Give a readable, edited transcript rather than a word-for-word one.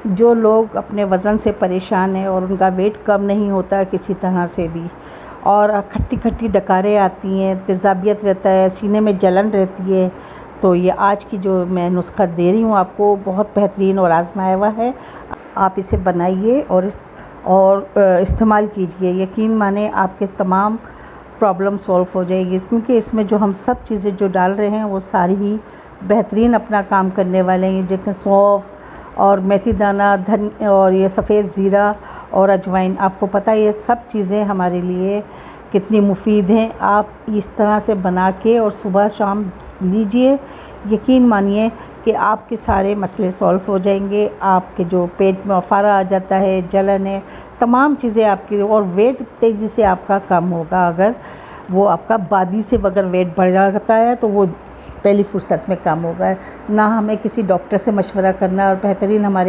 जो लोग अपने वज़न से परेशान हैं और उनका वेट कम नहीं होता किसी तरह से भी, और खट्टी खट्टी डकारें आती हैं, तेज़ाबियत रहता है, सीने में जलन रहती है, तो ये आज की जो मैं नुस्खा दे रही हूँ आपको बहुत बेहतरीन और आज़माया हुआ है। आप इसे बनाइए और इस्तेमाल कीजिए। यकीन माने आपके तमाम प्रॉब्लम सॉल्व हो जाएगी, क्योंकि इसमें जो हम सब चीज़ें जो डाल रहे हैं वो सारी ही बेहतरीन अपना काम करने वाले हैं। जैसे सौंफ और मेथी दाना, धन और ये सफ़ेद ज़ीरा और अजवाइन, आपको पता है ये सब चीज़ें हमारे लिए कितनी मुफीद हैं। आप इस तरह से बना के और सुबह शाम लीजिए, यकीन मानिए कि आपके सारे मसले सॉल्व हो जाएंगे। आपके जो पेट में अफारा आ जाता है, जलन है, तमाम चीज़ें आपकी, और वेट तेज़ी से आपका कम होगा। अगर वो आपका बादी से अगर वेट बढ़ जाता है तो वो पहली फुर्सत में कम होगा। ना हमें किसी डॉक्टर से मशवरा करना, और बेहतरीन हमारे